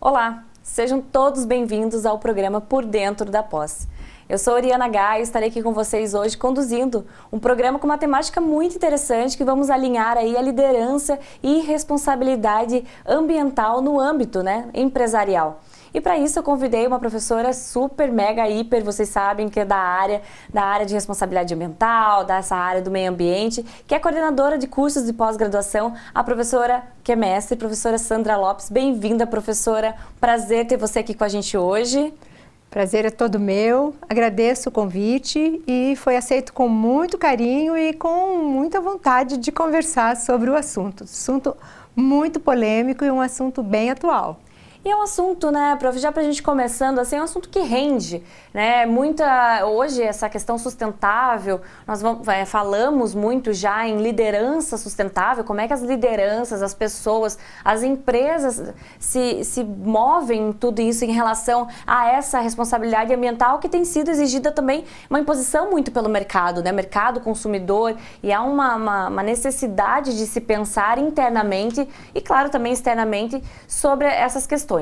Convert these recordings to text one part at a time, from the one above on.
Olá, sejam todos bem-vindos ao programa Por Dentro da Pós. Eu sou Oriana Gaio e estarei aqui com vocês hoje conduzindo um programa com uma temática muito interessante que vamos alinhar aí a liderança e responsabilidade ambiental no âmbito empresarial. E para isso eu convidei uma professora super, mega, hiper, vocês sabem que é da área de responsabilidade ambiental, dessa área do meio ambiente, que é coordenadora de cursos de pós-graduação, a professora que é mestre, professora Sandra Lopes. Bem-vinda, professora. Prazer ter você aqui com a gente hoje. Prazer é todo meu, agradeço o convite e foi aceito com muito carinho e com muita vontade de conversar sobre o assunto. Assunto muito polêmico e um assunto bem atual. E é um assunto, prof, já para a gente começando, assim, é um assunto que rende, hoje essa questão sustentável, nós falamos muito já em liderança sustentável, como é que as lideranças, as pessoas, as empresas se movem em tudo isso em relação a essa responsabilidade ambiental que tem sido exigida também, uma imposição muito pelo mercado, mercado consumidor, e há uma necessidade de se pensar internamente e, claro, também externamente sobre essas questões.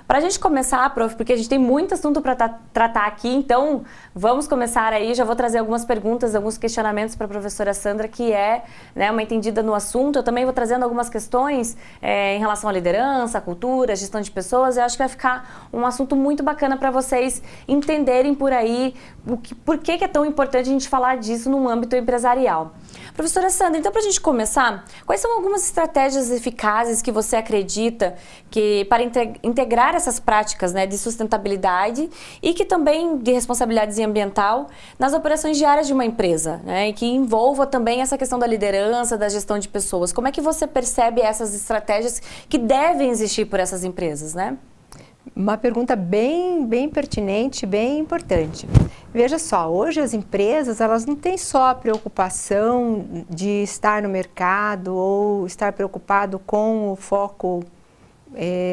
Para a gente começar, prof, porque a gente tem muito assunto para tratar aqui, então vamos começar aí, já vou trazer algumas perguntas, alguns questionamentos para a professora Sandra, que é uma entendida no assunto. Eu também vou trazendo algumas questões em relação à liderança, à cultura, à gestão de pessoas. Eu acho que vai ficar um assunto muito bacana para vocês entenderem por aí por que é tão importante a gente falar disso no âmbito empresarial. Professora Sandra, então para a gente começar, quais são algumas estratégias eficazes que você acredita que para integrar essas práticas de sustentabilidade e que também de responsabilidade ambiental nas operações diárias de uma empresa, e que envolva também essa questão da liderança, da gestão de pessoas? Como é que você percebe essas estratégias que devem existir por essas empresas, Uma pergunta bem pertinente, bem importante. Veja só, hoje as empresas, elas não têm só a preocupação de estar no mercado ou estar preocupado com o foco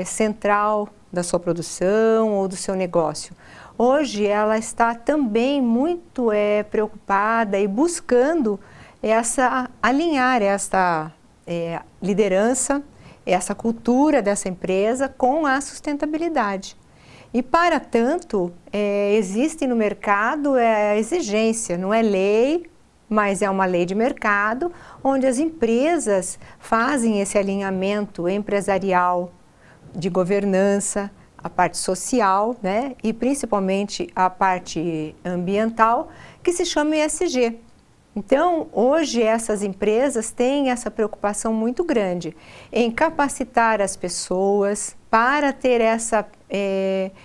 central da sua produção ou do seu negócio. Hoje ela está também muito preocupada e buscando alinhar essa liderança, essa cultura dessa empresa com a sustentabilidade. E para tanto, existe no mercado a exigência, não é lei, mas é uma lei de mercado, onde as empresas fazem esse alinhamento empresarial, de governança, a parte social, e principalmente a parte ambiental, que se chama ESG. Então, hoje essas empresas têm essa preocupação muito grande em capacitar as pessoas para ter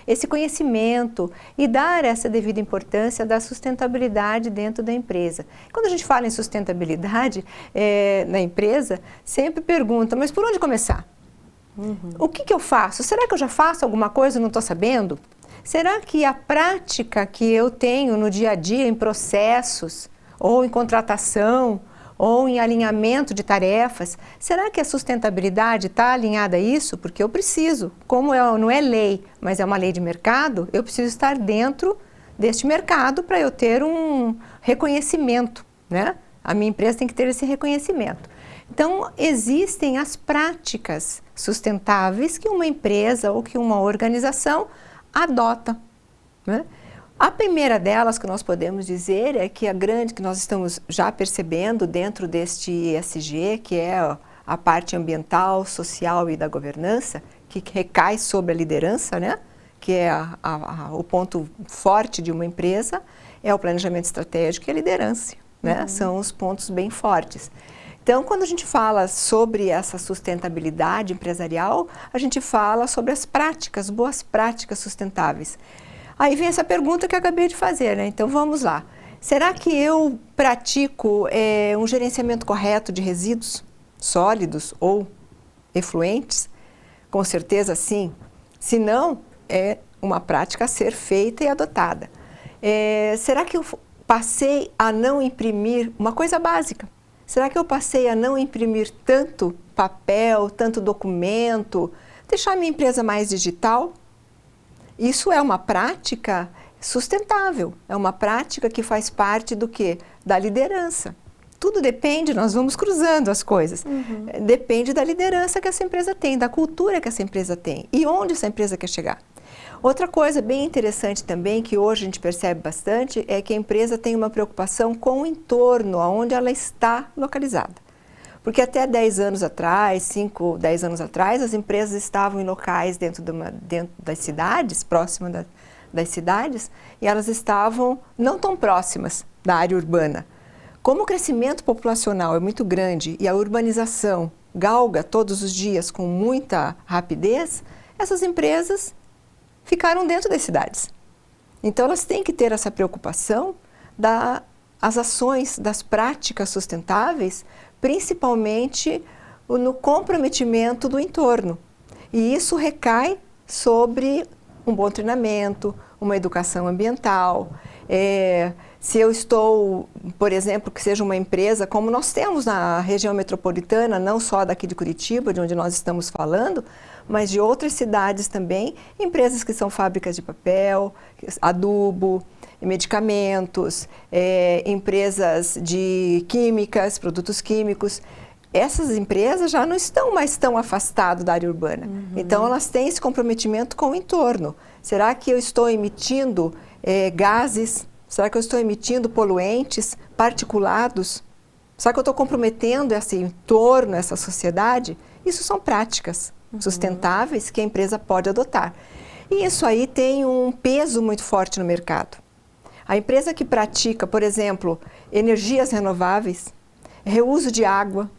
esse conhecimento e dar essa devida importância da sustentabilidade dentro da empresa. Quando a gente fala em sustentabilidade na empresa, sempre pergunta, mas por onde começar? O que eu faço? Será que eu já faço alguma coisa e não estou sabendo? Será que a prática que eu tenho no dia a dia em processos, ou em contratação, ou em alinhamento de tarefas, será que a sustentabilidade está alinhada a isso? Porque eu preciso, como não é lei, mas é uma lei de mercado, eu preciso estar dentro deste mercado para eu ter um reconhecimento, A minha empresa tem que ter esse reconhecimento. Então, existem as práticas sustentáveis que uma empresa ou que uma organização adota, A primeira delas que nós podemos dizer é que que nós estamos já percebendo dentro deste ESG, que é a parte ambiental, social e da governança, que recai sobre a liderança, que é o ponto forte de uma empresa, é o planejamento estratégico e a liderança, São os pontos bem fortes. Então, quando a gente fala sobre essa sustentabilidade empresarial, a gente fala sobre as práticas, boas práticas sustentáveis. Aí vem essa pergunta que eu acabei de fazer, Então vamos lá. Será que eu pratico um gerenciamento correto de resíduos sólidos ou efluentes? Com certeza sim. Se não, é uma prática a ser feita e adotada. Será que eu passei a não imprimir uma coisa básica? Será que eu passei a não imprimir tanto papel, tanto documento, deixar minha empresa mais digital? Isso é uma prática sustentável, é uma prática que faz parte do quê? Da liderança. tudo depende, nós vamos cruzando as coisas. Depende da liderança que essa empresa tem, da cultura que essa empresa tem e onde essa empresa quer chegar. Outra coisa bem interessante também, que hoje a gente percebe bastante, é que a empresa tem uma preocupação com o entorno, onde ela está localizada. Porque até 10 anos atrás, 5, 10 anos atrás, as empresas estavam em locais dentro das cidades, próximas das cidades, e elas estavam não tão próximas da área urbana. Como o crescimento populacional é muito grande e a urbanização galga todos os dias com muita rapidez, essas empresas ficaram dentro das cidades. Então, elas têm que ter essa preocupação das ações, das práticas sustentáveis, principalmente no comprometimento do entorno. E isso recai sobre um bom treinamento, uma educação ambiental. Se eu estou, por exemplo, que seja uma empresa, como nós temos na região metropolitana, não só daqui de Curitiba, de onde nós estamos falando, mas de outras cidades também, empresas que são fábricas de papel, adubo, medicamentos, empresas de químicas, produtos químicos. Essas empresas já não estão mais tão afastadas da área urbana. Então, elas têm esse comprometimento com o entorno. Será que eu estou emitindo gases? Será que eu estou emitindo poluentes, particulados? Será que eu estou comprometendo esse entorno, essa sociedade? Isso são práticas sustentáveis que a empresa pode adotar. E isso aí tem um peso muito forte no mercado. A empresa que pratica, por exemplo, energias renováveis, reuso de água,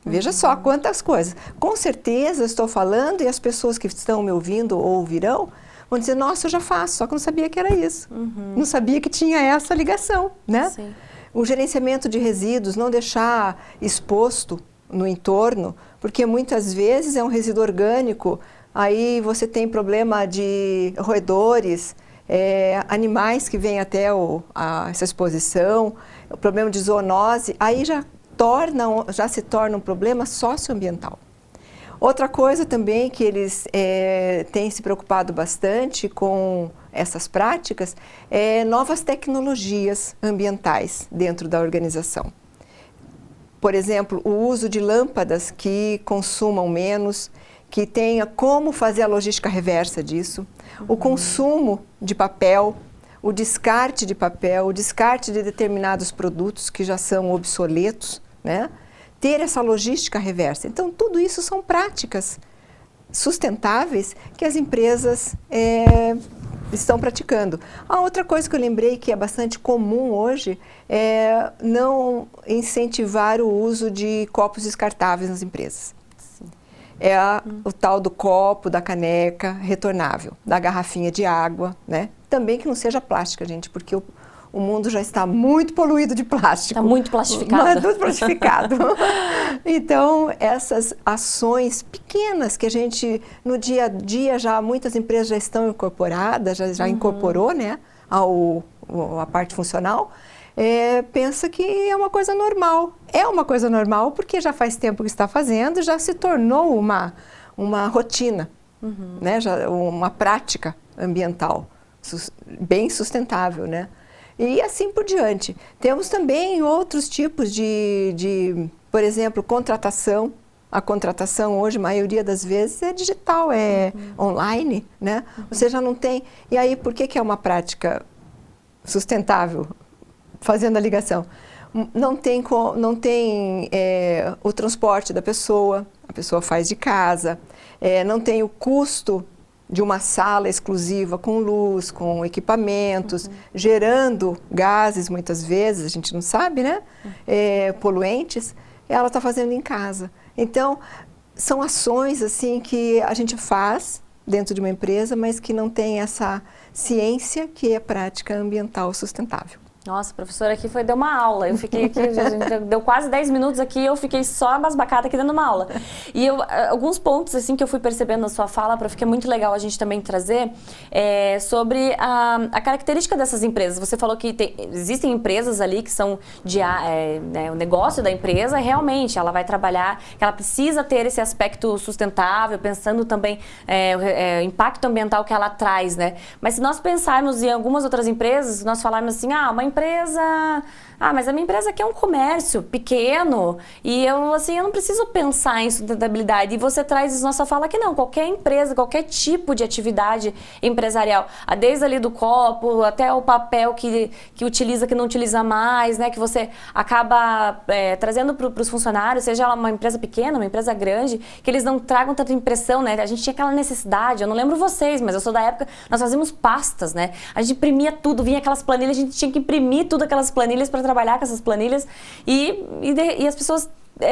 veja só quantas coisas. Com certeza eu estou falando e as pessoas que estão me ouvindo ou ouvirão vão dizer, nossa, eu já faço, só que eu não sabia que era isso. Não sabia que tinha essa ligação, né? Sim. O gerenciamento de resíduos, não deixar exposto no entorno, porque muitas vezes é um resíduo orgânico, aí você tem problema de roedores, animais que vêm até essa exposição, o problema de zoonose, aí já se torna um problema socioambiental. Outra coisa também que eles têm se preocupado bastante com essas práticas é novas tecnologias ambientais dentro da organização. Por exemplo, o uso de lâmpadas que consumam menos, que tenha como fazer a logística reversa disso, o consumo de papel, o descarte de papel, o descarte de determinados produtos que já são obsoletos, né? Ter essa logística reversa. Então, tudo isso são práticas sustentáveis que as empresas estão praticando. A outra coisa que eu lembrei que é bastante comum hoje é não incentivar o uso de copos descartáveis nas empresas. Sim. O tal do copo, da caneca retornável, da garrafinha de água, né? Também que não seja plástica, gente, porque o mundo já está muito poluído de plástico. Está muito plastificado. Muito plastificado. Então, essas ações pequenas que a gente, no dia a dia, muitas empresas já estão incorporadas, já incorporou, né, a parte funcional, pensa que é uma coisa normal. É uma coisa normal porque já faz tempo que está fazendo, já se tornou uma rotina, né, uma prática ambiental bem sustentável, né? E assim por diante. Temos também outros tipos por exemplo, contratação. A contratação hoje, a maioria das vezes, é digital, é online, né? Você já não tem... E aí, por que é uma prática sustentável? Fazendo a ligação. Não tem o transporte da pessoa, a pessoa faz de casa, não tem o custo de uma sala exclusiva com luz, com equipamentos, gerando gases muitas vezes, a gente não sabe, né? Poluentes, ela está fazendo em casa. Então, são ações assim que a gente faz dentro de uma empresa, mas que não tem essa ciência que é prática ambiental sustentável. Nossa, a professora aqui deu uma aula. Eu fiquei aqui, a gente deu quase 10 minutos aqui e eu fiquei só embasbacada aqui dando uma aula. E alguns pontos assim que eu fui percebendo na sua fala, que é muito legal a gente também trazer, sobre a característica dessas empresas. Você falou que existem empresas ali que são o negócio da empresa, realmente, ela vai trabalhar, que ela precisa ter esse aspecto sustentável, pensando também o impacto ambiental que ela traz, né? Mas se nós pensarmos em algumas outras empresas, nós falarmos assim, uma empresa... mas a minha empresa aqui é um comércio pequeno e eu não preciso pensar em sustentabilidade. E você traz isso na sua fala que não, qualquer empresa, qualquer tipo de atividade empresarial, desde ali do copo até o papel que utiliza, que não utiliza mais, né? Que você acaba trazendo para os funcionários, seja uma empresa pequena, uma empresa grande, que eles não tragam tanta impressão, né? A gente tinha aquela necessidade, eu não lembro vocês, mas eu sou da época, nós fazíamos pastas, né? A gente imprimia tudo, vinha aquelas planilhas, a gente tinha que imprimir tudo aquelas planilhas para trabalhar com essas planilhas e as pessoas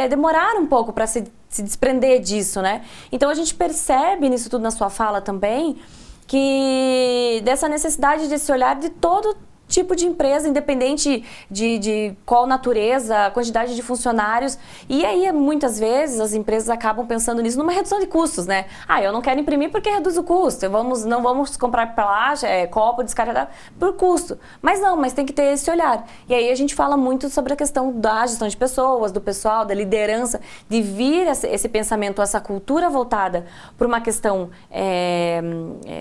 demoraram um pouco para se desprender disso, né? Então a gente percebe nisso tudo na sua fala também que dessa necessidade desse olhar de todo tipo de empresa, independente de qual natureza, a quantidade de funcionários. E aí, muitas vezes, as empresas acabam pensando nisso numa redução de custos, né? Eu não quero imprimir porque reduz o custo. Não vamos comprar plástico, copo descartável por custo. Mas tem que ter esse olhar. E aí a gente fala muito sobre a questão da gestão de pessoas, do pessoal, da liderança, de vir esse pensamento, essa cultura voltada para uma questão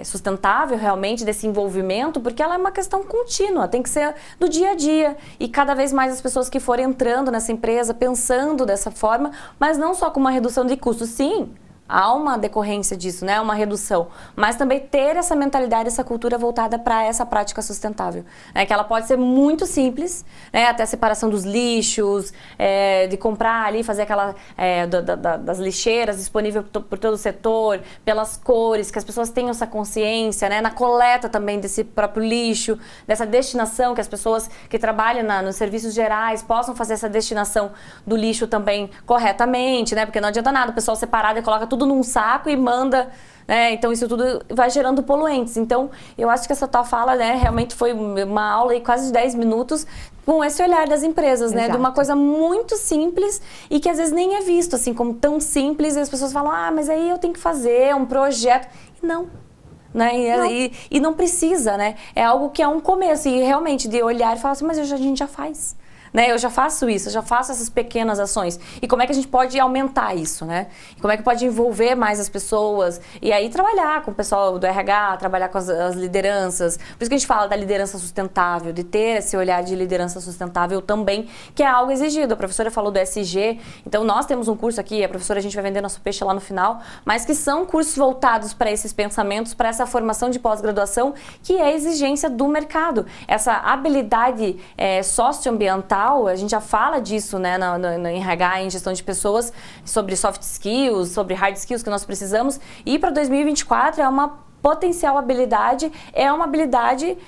sustentável, realmente, desse envolvimento, porque ela é uma questão contínua. Tem que ser do dia a dia e cada vez mais as pessoas que forem entrando nessa empresa pensando dessa forma, mas não só com uma redução de custos, sim, há uma decorrência disso, né? Uma redução, mas também ter essa mentalidade, essa cultura voltada para essa prática sustentável, né? Que ela pode ser muito simples, né? Até a separação dos lixos, de comprar ali, fazer aquela das lixeiras disponível por todo o setor, pelas cores, que as pessoas tenham essa consciência, né? Na coleta também desse próprio lixo, dessa destinação, que as pessoas que trabalham nos serviços gerais possam fazer essa destinação do lixo também corretamente, né? Porque não adianta nada o pessoal separado e coloca tudo num saco e manda, né? Então isso tudo vai gerando poluentes. Então eu acho que essa tua fala, né, realmente foi uma aula de quase 10 minutos com esse olhar das empresas, né? De uma coisa muito simples e que às vezes nem é visto assim como tão simples e as pessoas falam, mas aí eu tenho que fazer um projeto. E não. Né? E não precisa, né? É algo que é um começo e realmente de olhar e falar assim, mas a gente já faz. Né? Eu já faço isso, eu já faço essas pequenas ações. E como é que a gente pode aumentar isso, né? E como é que pode envolver mais as pessoas? E aí trabalhar com o pessoal do RH, trabalhar com as lideranças. Por isso que a gente fala da liderança sustentável, de ter esse olhar de liderança sustentável também, que é algo exigido. A professora falou do SG, então nós temos um curso aqui, a professora, a gente vai vender nosso peixe lá no final, mas que são cursos voltados para esses pensamentos, para essa formação de pós-graduação, que é exigência do mercado. Essa habilidade socioambiental, a gente já fala disso, né, no RH, em gestão de pessoas, sobre soft skills, sobre hard skills que nós precisamos. E para 2024 é uma potencial habilidade, é uma habilidade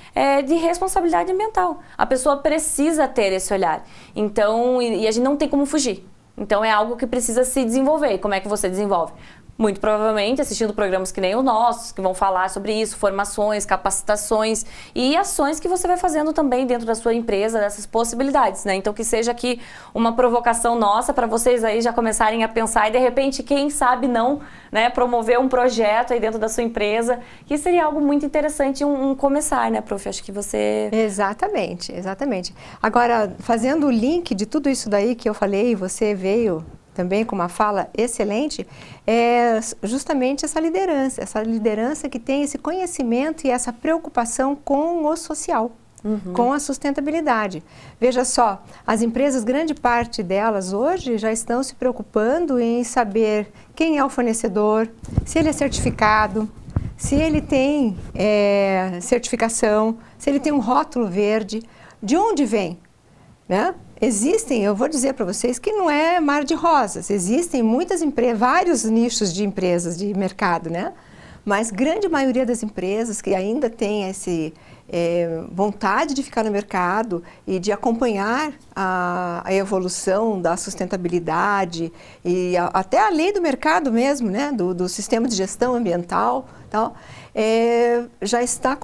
de responsabilidade ambiental. A pessoa precisa ter esse olhar. Então, e a gente não tem como fugir. Então é algo que precisa se desenvolver. E como é que você desenvolve? Muito provavelmente assistindo programas que nem o nosso, que vão falar sobre isso, formações, capacitações e ações que você vai fazendo também dentro da sua empresa, dessas possibilidades, né? Então que seja aqui uma provocação nossa para vocês aí já começarem a pensar e de repente, quem sabe não, né, promover um projeto aí dentro da sua empresa, que seria algo muito interessante, um começar, né, prof? Acho que você... Exatamente, exatamente. Agora, fazendo o link de tudo isso daí que eu falei, você veio também com uma fala excelente, é justamente essa liderança que tem esse conhecimento e essa preocupação com o social, com a sustentabilidade. Veja só, as empresas, grande parte delas hoje já estão se preocupando em saber quem é o fornecedor, se ele é certificado, se ele tem certificação, se ele tem um rótulo verde, de onde vem, né? Existem, eu vou dizer para vocês que não é mar de rosas, existem muitas empresas, vários nichos de empresas, de mercado, né? Mas grande maioria das empresas que ainda tem esse vontade de ficar no mercado e de acompanhar a evolução da sustentabilidade e até a lei do mercado mesmo, né? Do sistema de gestão ambiental, tal, já está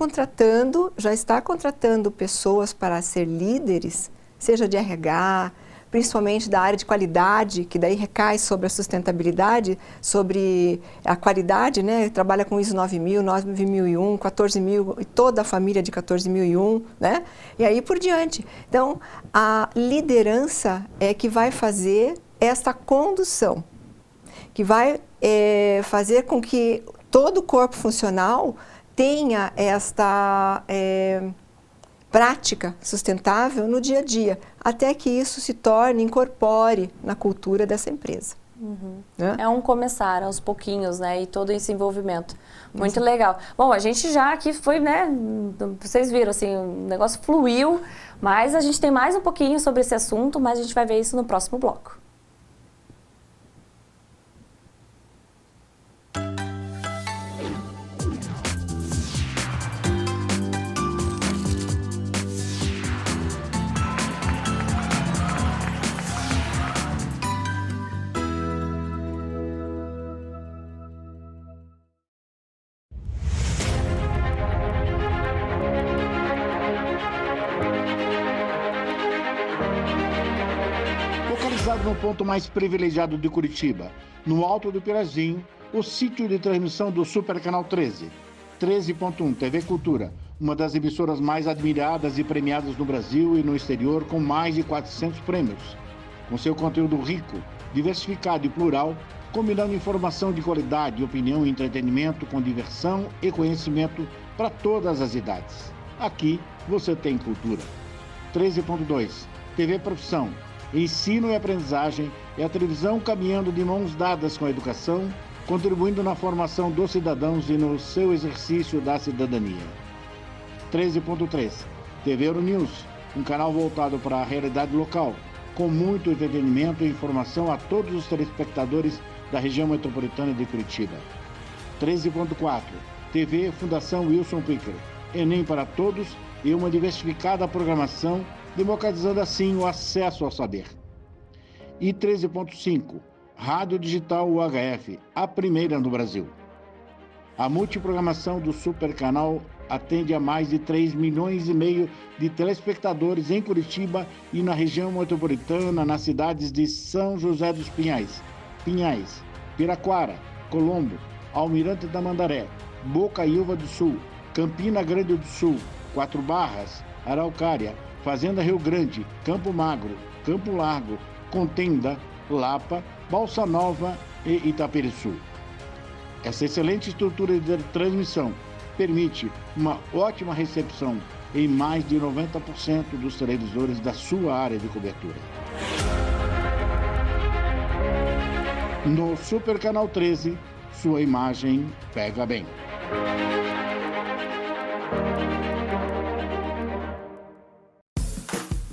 contratando pessoas para ser líderes, seja de RH, principalmente da área de qualidade, que daí recai sobre a sustentabilidade, sobre a qualidade, né? Trabalha com ISO 9000, 9001, 14000 e toda a família de 14001, né? E aí por diante. Então, a liderança é que vai fazer esta condução, que vai fazer com que todo o corpo funcional tenha esta prática sustentável no dia a dia, até que isso se torne, incorpore na cultura dessa empresa. Né? É um começar aos pouquinhos, né? E todo esse envolvimento. Muito legal. Bom, a gente já aqui foi, né? Vocês viram, assim, o negócio fluiu, mas a gente tem mais um pouquinho sobre esse assunto, mas a gente vai ver isso no próximo bloco. No ponto mais privilegiado de Curitiba, no Alto do Pirazinho, o sítio de transmissão do Super Canal 13, 13.1 TV Cultura, uma das emissoras mais admiradas e premiadas no Brasil e no exterior, com mais de 400 prêmios. Com seu conteúdo rico, diversificado e plural, combinando informação de qualidade, opinião e entretenimento com diversão e conhecimento para todas as idades. Aqui você tem cultura. 13.2 TV Profissão. Ensino e aprendizagem é a televisão caminhando de mãos dadas com a educação, contribuindo na formação dos cidadãos e no seu exercício da cidadania. 13.3 TV Euronews, um canal voltado para a realidade local, com muito entretenimento e informação a todos os telespectadores da região metropolitana de Curitiba. 13.4 TV Fundação Wilson Picker, Enem para todos e uma diversificada programação, democratizando assim o acesso ao saber. E 13.5, Rádio Digital UHF, a primeira no Brasil. A multiprogramação do Super Canal atende a mais de 3,5 milhões de telespectadores em Curitiba e na região metropolitana, nas cidades de São José dos Pinhais, Piraquara, Colombo, Almirante Tamandaré, Bocaiúva do Sul, Campina Grande do Sul, Quatro Barras, Araucária, Fazenda Rio Grande, Campo Magro, Campo Largo, Contenda, Lapa, Balsa Nova e Itaperiçu. Essa excelente estrutura de transmissão permite uma ótima recepção em mais de 90% dos televisores da sua área de cobertura. No Super Canal 13, sua imagem pega bem.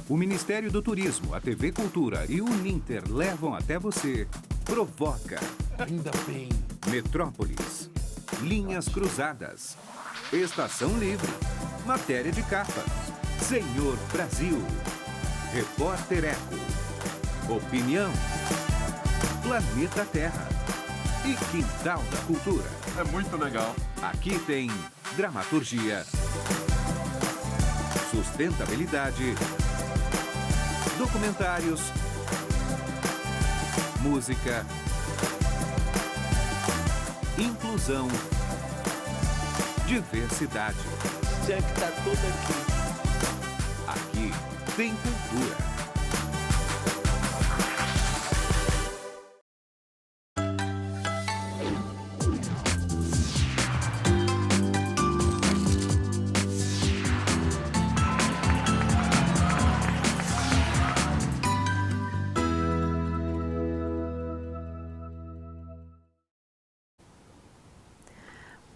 O Ministério do Turismo, a TV Cultura e o Uninter levam até você Provoca. Ainda bem. Metrópolis. Linhas Cruzadas. Estação Livre. Matéria de capa. Senhor Brasil. Repórter Eco. Opinião. Planeta Terra. E Quintal da Cultura. É muito legal. Aqui tem dramaturgia, sustentabilidade, documentários, música, inclusão, diversidade. Já que tá tudo aqui. Aqui tem cultura.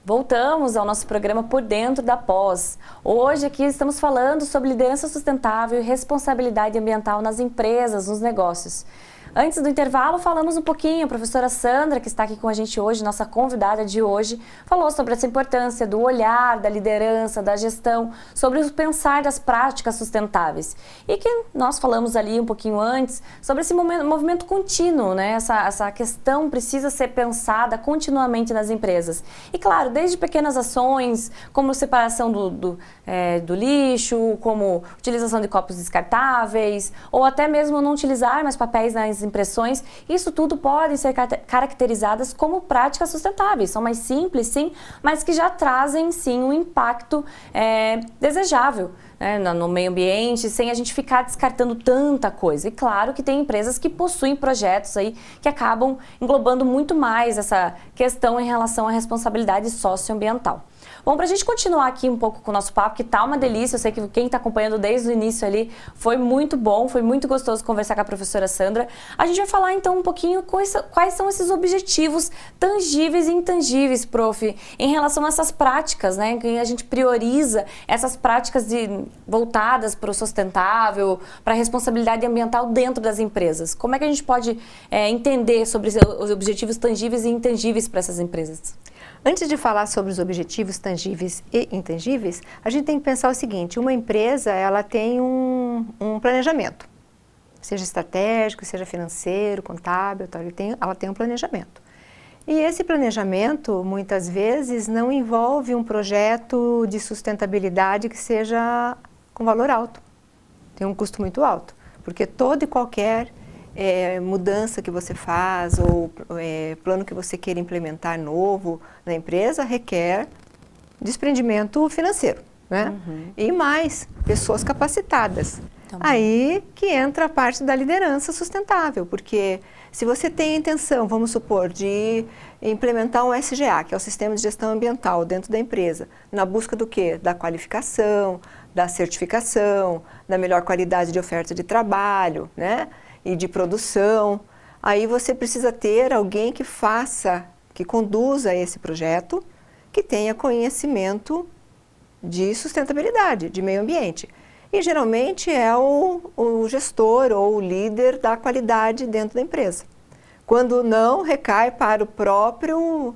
Voltamos ao nosso programa Por Dentro da Pós. Hoje aqui estamos falando sobre liderança sustentável e responsabilidade ambiental nas empresas, nos negócios. Antes do intervalo, falamos um pouquinho, a professora Sandra, que está aqui com a gente hoje, nossa convidada de hoje, falou sobre essa importância do olhar, da liderança, da gestão, sobre o pensar das práticas sustentáveis. E que nós falamos ali um pouquinho antes sobre esse movimento contínuo, né? Essa questão precisa ser pensada continuamente nas empresas. E claro, desde pequenas ações, como separação do lixo, como utilização de copos descartáveis, ou até mesmo não utilizar mais papéis nas impressões, isso tudo pode ser caracterizadas como práticas sustentáveis. São mais simples, sim, mas que já trazem, sim, um impacto desejável, né, no meio ambiente, sem a gente ficar descartando tanta coisa. E claro que tem empresas que possuem projetos aí que acabam englobando muito mais essa questão em relação à responsabilidade socioambiental. Bom, para a gente continuar aqui um pouco com o nosso papo, que tá uma delícia, eu sei que quem está acompanhando desde o início ali foi muito bom, foi muito gostoso conversar com a professora Sandra. A gente vai falar então um pouquinho quais são esses objetivos tangíveis e intangíveis, prof, em relação a essas práticas, né, que a gente prioriza essas práticas voltadas para o sustentável, para a responsabilidade ambiental dentro das empresas. Como é que a gente pode entender sobre os objetivos tangíveis e intangíveis para essas empresas? Antes de falar sobre os objetivos tangíveis e intangíveis, a gente tem que pensar o seguinte: uma empresa, ela tem um planejamento, seja estratégico, seja financeiro, contábil, tal, ela tem um planejamento. E esse planejamento, muitas vezes, não envolve um projeto de sustentabilidade que seja com valor alto, tem um custo muito alto, porque todo e qualquer mudança que você faz ou plano que você queira implementar novo na empresa requer desprendimento financeiro, né? E mais, pessoas capacitadas. Também. Aí que entra a parte da liderança sustentável, porque se você tem a intenção, vamos supor, de implementar um SGA, que é o Sistema de Gestão Ambiental, dentro da empresa, na busca do quê? Da qualificação, da certificação, da melhor qualidade de oferta de trabalho, né? E de produção, aí você precisa ter alguém que conduza esse projeto, que tenha conhecimento de sustentabilidade, de meio ambiente. E geralmente é o gestor ou o líder da qualidade dentro da empresa. Quando não, recai para o próprio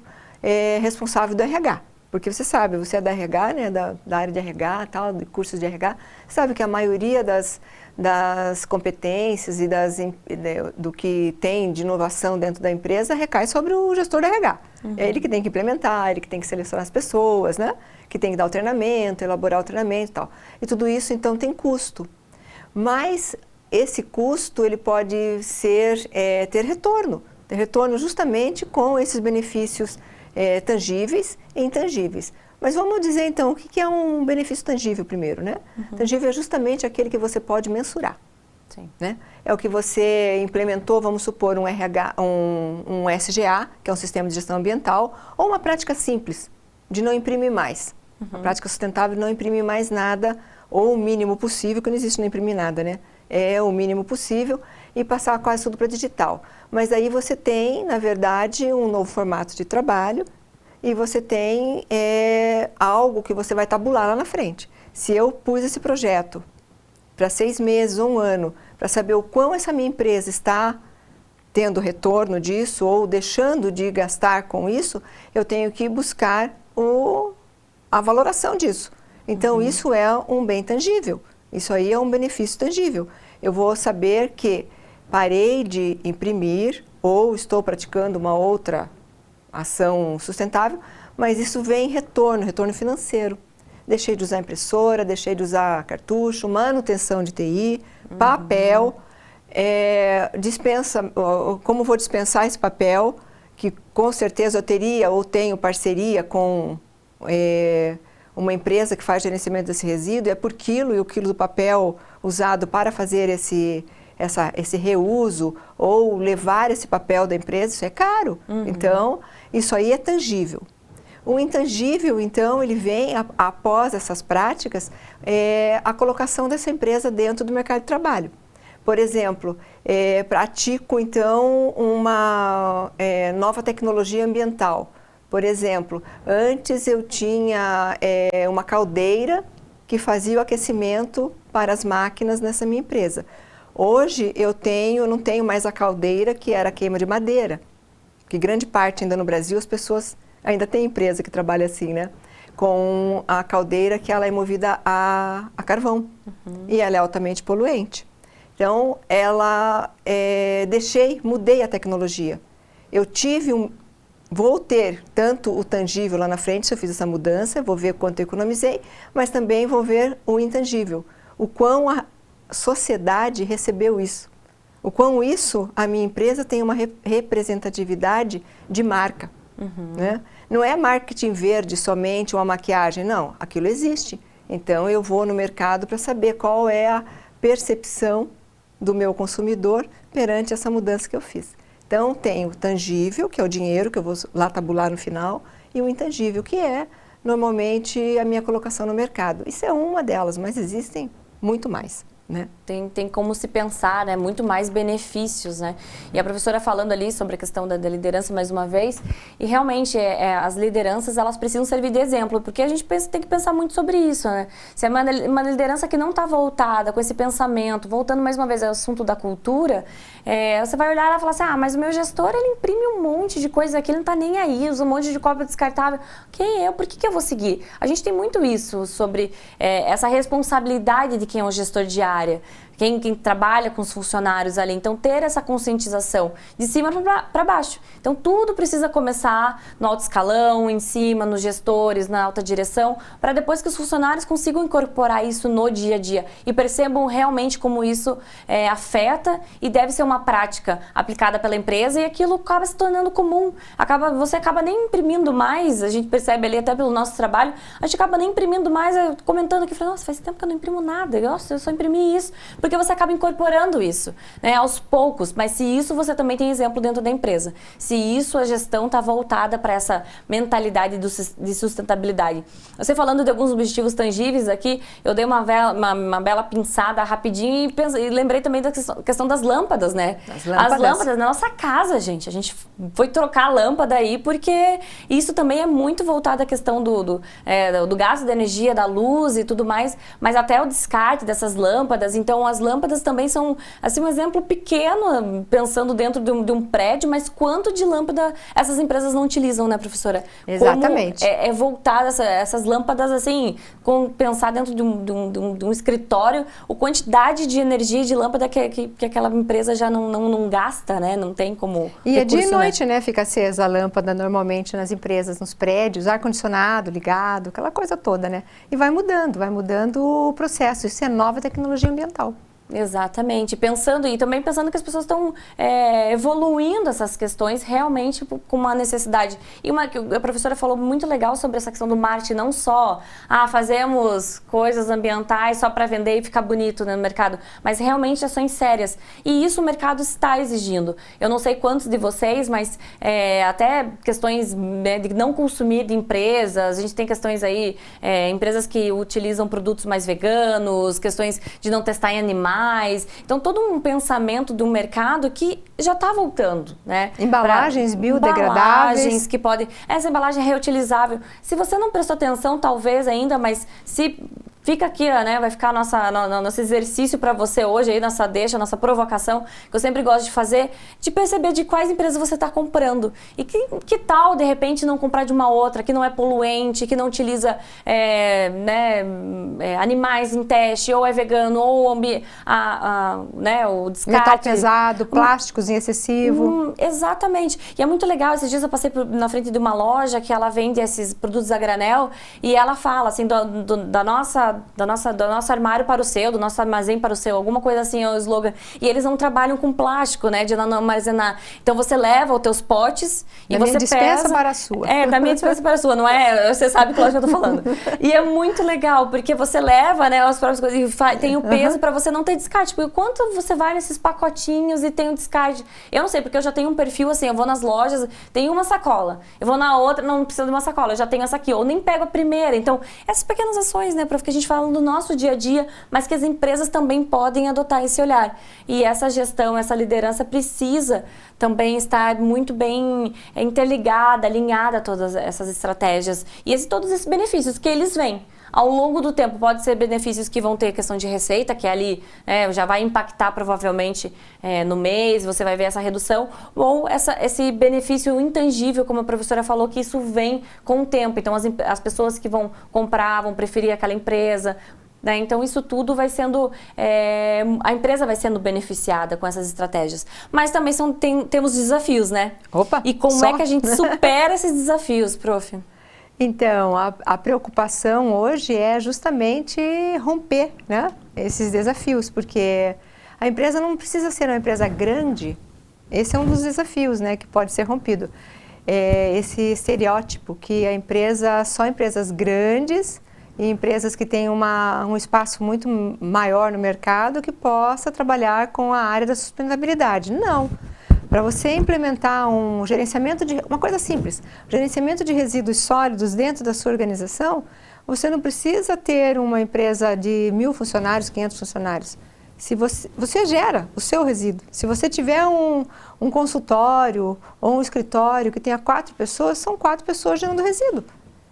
responsável do RH. Porque você sabe, você é da RH, né, da área de RH, tal, de cursos de RH, sabe que a maioria das competências e do que tem de inovação dentro da empresa recai sobre o gestor do RH. É ele que tem que implementar, ele que tem que selecionar as pessoas, né, que tem que dar o treinamento, elaborar o treinamento e tal. E tudo isso, então, tem custo. Mas esse custo, ele pode ter retorno justamente com esses benefícios tangíveis e intangíveis. Mas vamos dizer então o que é um benefício tangível primeiro, né? Tangível é justamente aquele que você pode mensurar. Sim. Né? É o que você implementou, vamos supor, um SGA, que é um Sistema de Gestão Ambiental, ou uma prática simples, de não imprimir mais. A prática sustentável não imprimir mais nada, ou o mínimo possível, que não existe não imprimir nada, né? É o mínimo possível e passar quase tudo para digital. Mas aí você tem, na verdade, um novo formato de trabalho e você tem algo que você vai tabular lá na frente. Se eu pus esse projeto para 6 meses ou 1 ano, para saber o quão essa minha empresa está tendo retorno disso ou deixando de gastar com isso, eu tenho que buscar a valoração disso. Então, isso é um bem tangível. Isso aí é um benefício tangível. Eu vou saber que parei de imprimir ou estou praticando uma outra ação sustentável, mas isso vem em retorno financeiro. Deixei de usar impressora, deixei de usar cartucho, manutenção de TI, papel, como vou dispensar esse papel, que com certeza eu teria ou tenho parceria com uma empresa que faz gerenciamento desse resíduo, é por quilo, e o quilo do papel usado para fazer esse reuso ou levar esse papel da empresa, isso é caro. Então, isso aí é tangível. O intangível, então, ele vem após essas práticas, a colocação dessa empresa dentro do mercado de trabalho. Por exemplo, pratico, então, uma nova tecnologia ambiental. Por exemplo, antes eu tinha uma caldeira que fazia o aquecimento para as máquinas nessa minha empresa. Hoje eu não tenho mais a caldeira que era a queima de madeira, que grande parte ainda no Brasil as pessoas ainda tem empresa que trabalha assim, né? Com a caldeira que ela é movida a carvão e ela é altamente poluente. Então, mudei a tecnologia. Vou ter tanto o tangível lá na frente, se eu fiz essa mudança, vou ver quanto eu economizei, mas também vou ver o intangível, o quão a sociedade recebeu isso, o quão a minha empresa tem uma representatividade de marca. Né? Não é marketing verde somente, uma maquiagem, não, aquilo existe. Então, eu vou no mercado para saber qual é a percepção do meu consumidor perante essa mudança que eu fiz. Então, tem o tangível, que é o dinheiro, que eu vou lá tabular no final, e o intangível, que é, normalmente, a minha colocação no mercado. Isso é uma delas, mas existem muito mais, né? Tem como se pensar, né? Muito mais benefícios, né? E a professora falando ali sobre a questão da liderança mais uma vez, e realmente as lideranças, elas precisam servir de exemplo, porque a gente tem que pensar muito sobre isso, né? Se é uma liderança que não está voltada com esse pensamento, voltando mais uma vez ao assunto da cultura, você vai olhar e falar assim, mas o meu gestor, ele imprime um monte de coisa aqui, ele não está nem aí, usa um monte de copo descartável. Quem eu? Por que eu vou seguir? A gente tem muito isso sobre essa responsabilidade de quem é o gestor de área. Quem trabalha com os funcionários ali. Então, ter essa conscientização de cima para baixo. Então, tudo precisa começar no alto escalão, em cima, nos gestores, na alta direção, para depois que os funcionários consigam incorporar isso no dia a dia e percebam realmente como isso afeta e deve ser uma prática aplicada pela empresa e aquilo acaba se tornando comum. Você acaba nem imprimindo mais, a gente percebe ali até pelo nosso trabalho, a gente acaba nem imprimindo mais, comentando aqui, nossa, faz tempo que eu não imprimo nada, nossa, eu só imprimi isso. Porque você acaba incorporando isso, né, aos poucos, mas se isso você também tem exemplo dentro da empresa, se isso a gestão está voltada para essa mentalidade de sustentabilidade. Você falando de alguns objetivos tangíveis aqui, eu dei uma bela pinçada rapidinho e lembrei também da questão das lâmpadas, né? As lâmpadas na nossa casa, gente, a gente foi trocar a lâmpada aí porque isso também é muito voltado à questão do gasto de energia, da luz e tudo mais, mas até o descarte dessas lâmpadas. Então as lâmpadas também são, assim, um exemplo pequeno, pensando dentro de um prédio, mas quanto de lâmpada essas empresas não utilizam, né, professora? Exatamente. Como voltar essas lâmpadas, assim, pensar dentro de um escritório, a quantidade de energia de lâmpada que aquela empresa já não gasta, né? Não tem como E recurso, é de noite, né? Fica acesa a lâmpada normalmente nas empresas, nos prédios, ar-condicionado ligado, aquela coisa toda, né? E vai mudando o processo. Isso é nova tecnologia ambiental. Exatamente, e também pensando que as pessoas estão evoluindo essas questões realmente com uma necessidade. E a professora falou muito legal sobre essa questão do marketing, não só fazemos coisas ambientais só para vender e ficar bonito, né, no mercado, mas realmente ações sérias. E isso o mercado está exigindo. Eu não sei quantos de vocês, mas até questões, né, de não consumir de empresas, a gente tem questões aí, empresas que utilizam produtos mais veganos, questões de não testar em animais. Então, todo um pensamento do mercado que já está voltando, né? Embalagens biodegradáveis. Embalagens que podem... Essa embalagem é reutilizável. Se você não prestou atenção, talvez ainda, mas se... Fica aqui, né? Vai ficar nosso exercício para você hoje, aí, nossa provocação, que eu sempre gosto de fazer, de perceber de quais empresas você está comprando. E que tal, de repente, não comprar de uma outra, que não é poluente, que não utiliza animais em teste, ou é vegano, ou o descarte. Metal pesado, plásticos em excessivo. Exatamente. E é muito legal, esses dias eu passei na frente de uma loja que ela vende esses produtos a granel, e ela fala, assim, do nosso armário para o seu, do nosso armazém para o seu, alguma coisa assim é o slogan. E eles não trabalham com plástico, né, de não armazenar. Então você leva os teus potes e você pesa... Da minha dispensa para a sua. Da minha dispensa para a sua, não é? Você sabe que lógico que eu tô falando. E é muito legal, porque você leva, né, as próprias coisas e tem o peso para você não ter descarte. Porque quanto você vai nesses pacotinhos e tem um descarte? Eu não sei, porque eu já tenho um perfil assim, eu vou nas lojas, tenho uma sacola. Eu vou na outra, não preciso de uma sacola, eu já tenho essa aqui. Ou nem pego a primeira. Então, essas pequenas ações, né, porque a gente fala do nosso dia a dia, mas que as empresas também podem adotar esse olhar. E essa gestão, essa liderança precisa também estar muito bem interligada, alinhada a todas essas estratégias. E todos esses benefícios que eles vêm. Ao longo do tempo, pode ser benefícios que vão ter questão de receita, que ali já vai impactar provavelmente no mês, você vai ver essa redução, ou esse benefício intangível, como a professora falou, que isso vem com o tempo. Então, as pessoas que vão comprar, vão preferir aquela empresa, né? Então, isso tudo vai sendo... a empresa vai sendo beneficiada com essas estratégias. Mas também temos desafios, né? Opa! E como é que a gente supera esses desafios, prof? Então, a preocupação hoje é justamente romper, né, esses desafios, porque a empresa não precisa ser uma empresa grande, esse é um dos desafios, né, que pode ser rompido. Esse estereótipo que só empresas grandes e empresas que têm um espaço muito maior no mercado que possa trabalhar com a área da sustentabilidade. Não. Para você implementar um gerenciamento de... Uma coisa simples, gerenciamento de resíduos sólidos dentro da sua organização, você não precisa ter uma empresa de 1.000 funcionários, 500 funcionários. Se você gera o seu resíduo. Se você tiver um consultório ou um escritório que tenha 4 pessoas, são 4 pessoas gerando resíduo.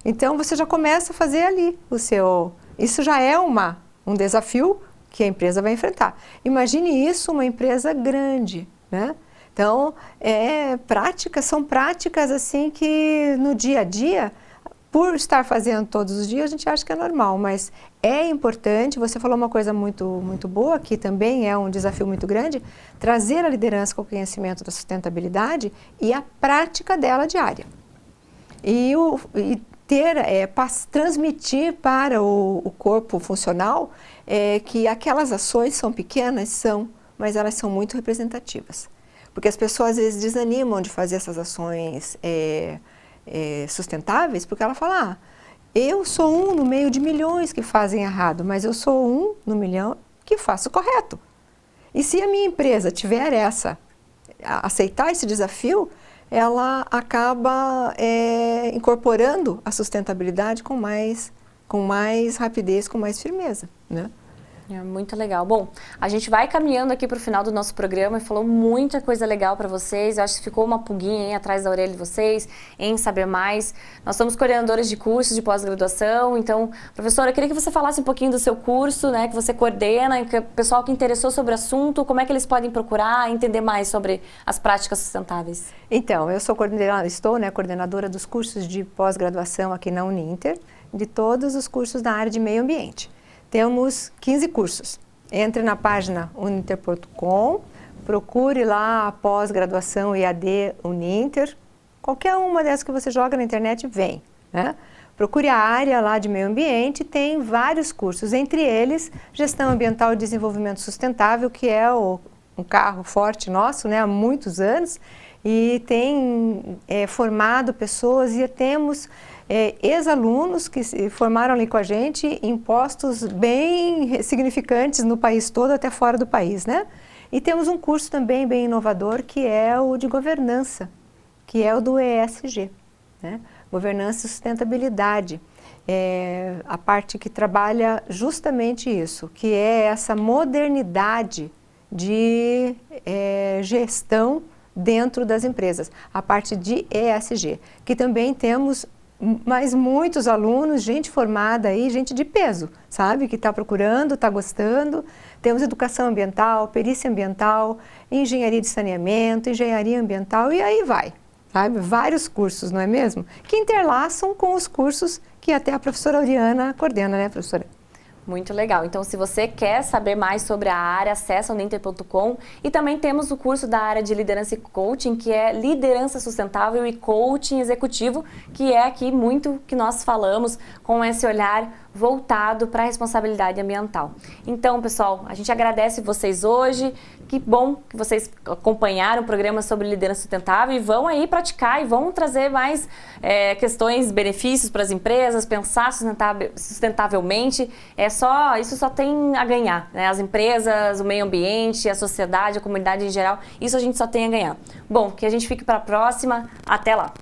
Então, você já começa a fazer ali o seu... Isso já é um desafio que a empresa vai enfrentar. Imagine isso uma empresa grande, né? Então, são práticas assim que no dia a dia, por estar fazendo todos os dias, a gente acha que é normal, mas é importante, você falou uma coisa muito, muito boa, que também é um desafio muito grande, trazer a liderança com o conhecimento da sustentabilidade e a prática dela diária. E transmitir para o corpo funcional que aquelas ações são pequenas, mas elas são muito representativas. Porque as pessoas às vezes desanimam de fazer essas ações sustentáveis, porque ela fala, eu sou um no meio de milhões que fazem errado, mas eu sou um no milhão que faço correto. E se a minha empresa tiver aceitar esse desafio, ela acaba incorporando a sustentabilidade com mais rapidez, com mais firmeza, né? É muito legal. Bom, a gente vai caminhando aqui para o final do nosso programa e falou muita coisa legal para vocês. Eu acho que ficou uma pulguinha atrás da orelha de vocês em saber mais. Nós somos coordenadores de cursos de pós-graduação, então, professora, eu queria que você falasse um pouquinho do seu curso, né, que você coordena, e que o pessoal que interessou sobre o assunto, como é que eles podem procurar entender mais sobre as práticas sustentáveis? Então, eu estou coordenadora dos cursos de pós-graduação aqui na Uninter, de todos os cursos da área de meio ambiente. Temos 15 cursos. Entre na página uninter.com, procure lá a pós-graduação EAD Uninter. Qualquer uma dessas que você joga na internet vem, né? Procure a área lá de meio ambiente, tem vários cursos, entre eles Gestão Ambiental e Desenvolvimento Sustentável, que é um carro forte nosso, né, há muitos anos, e tem formado pessoas e temos ex-alunos que se formaram ali com a gente em postos bem significantes no país todo, até fora do país, né? E temos um curso também bem inovador, que é o de governança, que é o do ESG, né? Governança e sustentabilidade. A parte que trabalha justamente isso, que é essa modernidade de gestão dentro das empresas, a parte de ESG, que também temos mais muitos alunos, gente formada aí, gente de peso, sabe? Que está procurando, está gostando. Temos educação ambiental, perícia ambiental, engenharia de saneamento, engenharia ambiental e aí vai, sabe? Vários cursos, não é mesmo? Que interlaçam com os cursos que até a professora Oriana coordena, né, professora? Muito legal. Então, se você quer saber mais sobre a área, acessa o uninter.com e também temos o curso da área de liderança e coaching, que é liderança sustentável e coaching executivo, que é aqui muito que nós falamos com esse olhar voltado para a responsabilidade ambiental. Então, pessoal, a gente agradece vocês hoje. Que bom que vocês acompanharam o programa sobre liderança sustentável e vão aí praticar e vão trazer mais questões, benefícios para as empresas, pensar sustentavelmente. Isso só tem a ganhar, né? As empresas, o meio ambiente, a sociedade, a comunidade em geral, isso a gente só tem a ganhar. Bom, que a gente fique para a próxima. Até lá!